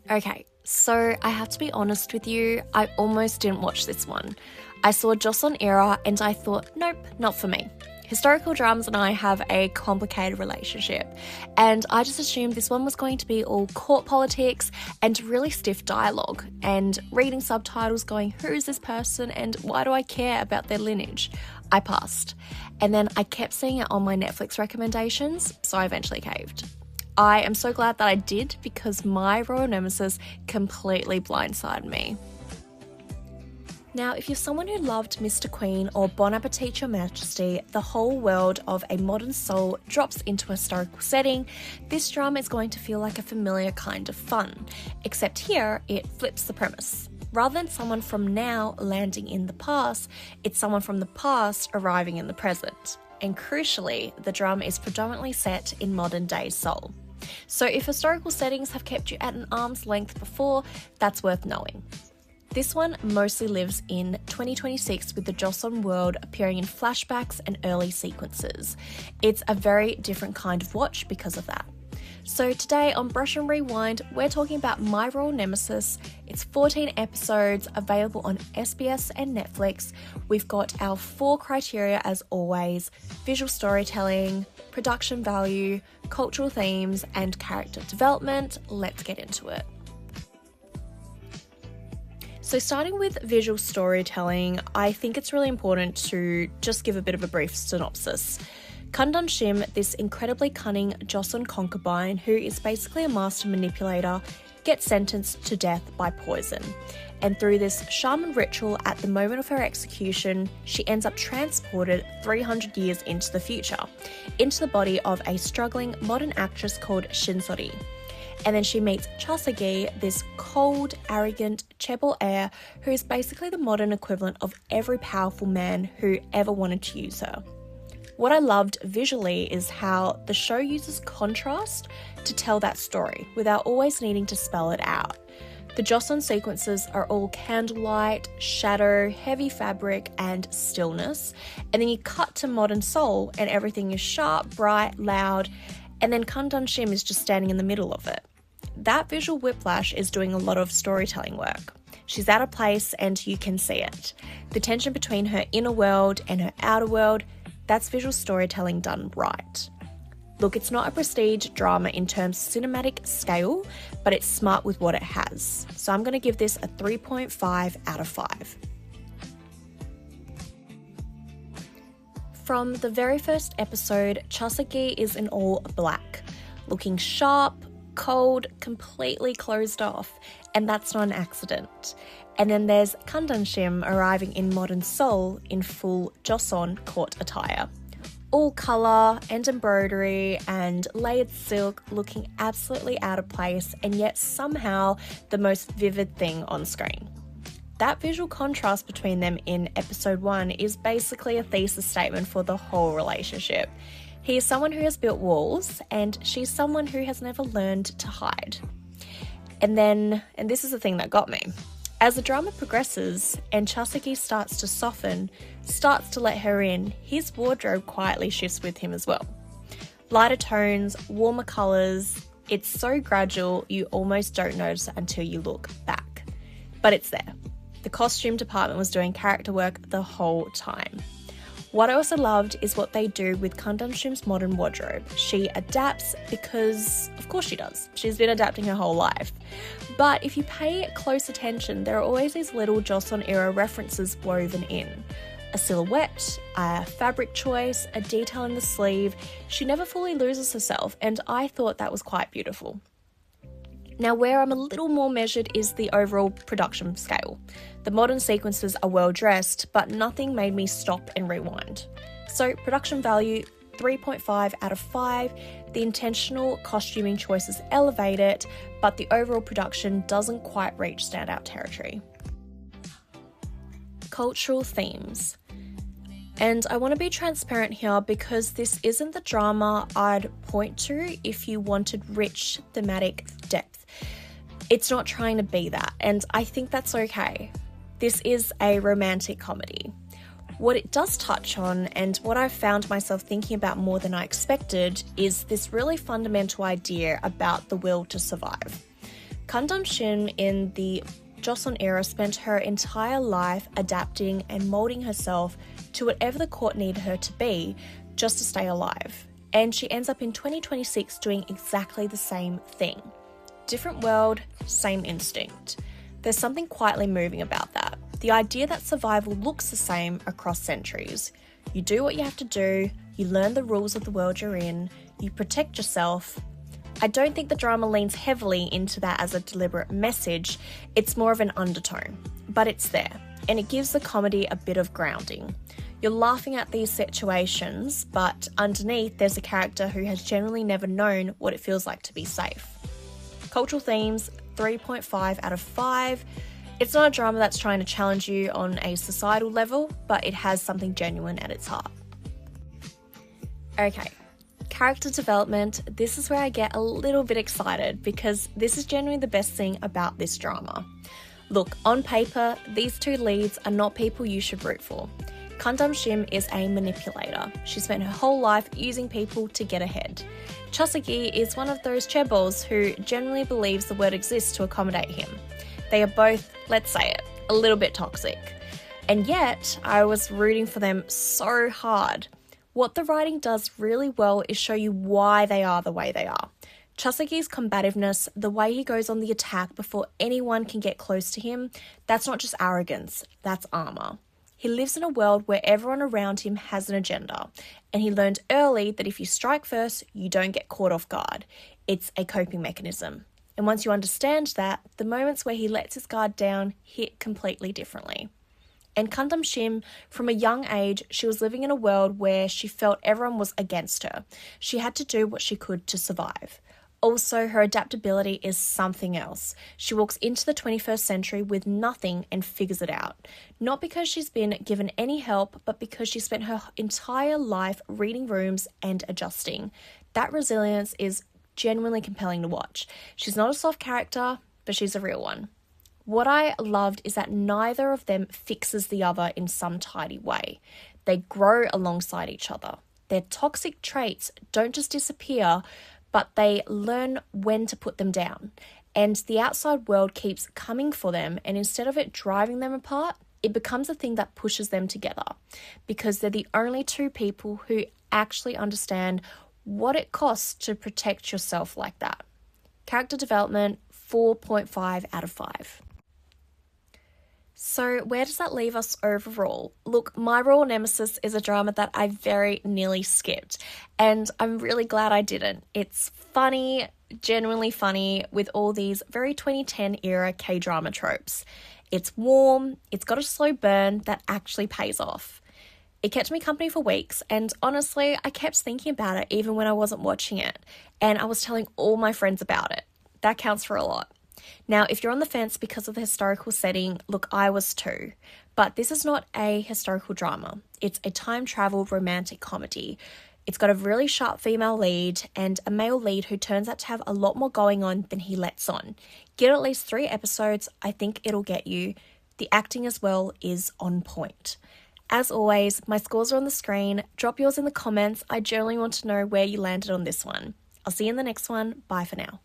Okay, so I have to be honest with you, I almost didn't watch this one. I saw Joseon era and I thought, nope, not for me. Historical dramas and I have a complicated relationship, and I just assumed this one was going to be all court politics and really stiff dialogue, and reading subtitles going, who is this person and why do I care about their lineage? I passed. And then I kept seeing it on my Netflix recommendations, so I eventually caved. I am so glad that I did, because my royal nemesis completely blindsided me. Now, if you're someone who loved Mr. Queen or Bon Appetit Your Majesty, the whole world of a modern soul drops into a historical setting, this drama is going to feel like a familiar kind of fun. Except here, it flips the premise. Rather than someone from now landing in the past, it's someone from the past arriving in the present. And crucially, the drama is predominantly set in modern day Seoul. So if historical settings have kept you at an arm's length before, that's worth knowing. This one mostly lives in 2026 with the Joseon world appearing in flashbacks and early sequences. It's a very different kind of watch because of that. So today on Brush and Rewind, we're talking about My Royal Nemesis. It's 14 episodes available on SBS and Netflix. We've got our 4 criteria as always: visual storytelling, production value, cultural themes, and character development. Let's get into it. So starting with visual storytelling, I think it's really important to just give a bit of a brief synopsis. Kundun Shim, this incredibly cunning Joseon concubine who is basically a master manipulator, gets sentenced to death by poison. And through this shaman ritual at the moment of her execution, she ends up transported 300 years into the future, into the body of a struggling modern actress called Shinsori. And then she meets Chasagi, this cold, arrogant chaebol heir who is basically the modern equivalent of every powerful man who ever wanted to use her. What I loved visually is how the show uses contrast to tell that story without always needing to spell it out. The Joseon sequences are all candlelight, shadow, heavy fabric, and stillness. And then you cut to modern Seoul and everything is sharp, bright, loud, and then Kundun Shim is just standing in the middle of it. That visual whiplash is doing a lot of storytelling work. She's out of place and you can see it. The tension between her inner world and her outer world, that's visual storytelling done right. Look, it's not a prestige drama in terms of cinematic scale, but it's smart with what it has. So I'm going to give this a 3.5 out of 5. From the very first episode, Chasagi is in all black, looking sharp, cold, completely closed off, and that's not an accident. And then there's Kundun Shim arriving in modern Seoul in full Joseon court attire. All colour and embroidery and layered silk, looking absolutely out of place and yet somehow the most vivid thing on screen. That visual contrast between them in episode 1 is basically a thesis statement for the whole relationship. He is someone who has built walls and she's someone who has never learned to hide. And this is the thing that got me. As the drama progresses and Chasagi starts to soften, starts to let her in, his wardrobe quietly shifts with him as well. Lighter tones, warmer colours, it's so gradual you almost don't notice it until you look back. But it's there. The costume department was doing character work the whole time. What I also loved is what they do with Kundun Shim's modern wardrobe. She adapts because, of course she does. She's been adapting her whole life. But if you pay close attention, there are always these little Joseon era references woven in. A silhouette, a fabric choice, a detail in the sleeve. She never fully loses herself, and I thought that was quite beautiful. Now, where I'm a little more measured is the overall production scale. The modern sequences are well dressed, but nothing made me stop and rewind. So, production value, 3.5 out of 5. The intentional costuming choices elevate it, but the overall production doesn't quite reach standout territory. Cultural themes. And I want to be transparent here because this isn't the drama I'd point to if you wanted rich thematic depth. It's not trying to be that, and I think that's okay. This is a romantic comedy. What it does touch on, and what I've found myself thinking about more than I expected, is this really fundamental idea about the will to survive. Shim in the Joseon era spent her entire life adapting and moulding herself to whatever the court needed her to be just to stay alive. And she ends up in 2026 doing exactly the same thing. Different world, same instinct. There's something quietly moving about that. The idea that survival looks the same across centuries. You do what you have to do, you learn the rules of the world you're in, you protect yourself. I don't think the drama leans heavily into that as a deliberate message, it's more of an undertone, but it's there, and it gives the comedy a bit of grounding. You're laughing at these situations, but underneath there's a character who has generally never known what it feels like to be safe. Cultural themes, 3.5 out of 5. It's not a drama that's trying to challenge you on a societal level, but it has something genuine at its heart. Okay. Character development, this is where I get a little bit excited because this is genuinely the best thing about this drama. Look, on paper, these two leads are not people you should root for. Shim is a manipulator. She spent her whole life using people to get ahead. Chosagi is one of those chaebols who generally believes the world exists to accommodate him. They are both, let's say it, a little bit toxic. And yet, I was rooting for them so hard. What the writing does really well is show you why they are the way they are. Chosagi's combativeness, the way he goes on the attack before anyone can get close to him, that's not just arrogance, that's armor. He lives in a world where everyone around him has an agenda, and he learned early that if you strike first, you don't get caught off guard. It's a coping mechanism. And once you understand that, the moments where he lets his guard down hit completely differently. And Shim, from a young age, she was living in a world where she felt everyone was against her. She had to do what she could to survive. Also, her adaptability is something else. She walks into the 21st century with nothing and figures it out. Not because she's been given any help, but because she spent her entire life reading rooms and adjusting. That resilience is genuinely compelling to watch. She's not a soft character, but she's a real one. What I loved is that neither of them fixes the other in some tidy way. They grow alongside each other. Their toxic traits don't just disappear, but they learn when to put them down. And the outside world keeps coming for them, and instead of it driving them apart, it becomes a thing that pushes them together. Because they're the only two people who actually understand what it costs to protect yourself like that. Character development, 4.5 out of 5. So where does that leave us overall? Look, My Royal Nemesis is a drama that I very nearly skipped, and I'm really glad I didn't. It's funny, genuinely funny, with all these very 2010 era K-drama tropes. It's warm, it's got a slow burn that actually pays off. It kept me company for weeks, and honestly, I kept thinking about it even when I wasn't watching it, and I was telling all my friends about it. That counts for a lot. Now, if you're on the fence because of the historical setting, look, I was too. But this is not a historical drama. It's a time travel romantic comedy. It's got a really sharp female lead and a male lead who turns out to have a lot more going on than he lets on. Get at least 3 episodes, I think it'll get you. The acting as well is on point. As always, my scores are on the screen. Drop yours in the comments. I generally want to know where you landed on this one. I'll see you in the next one. Bye for now.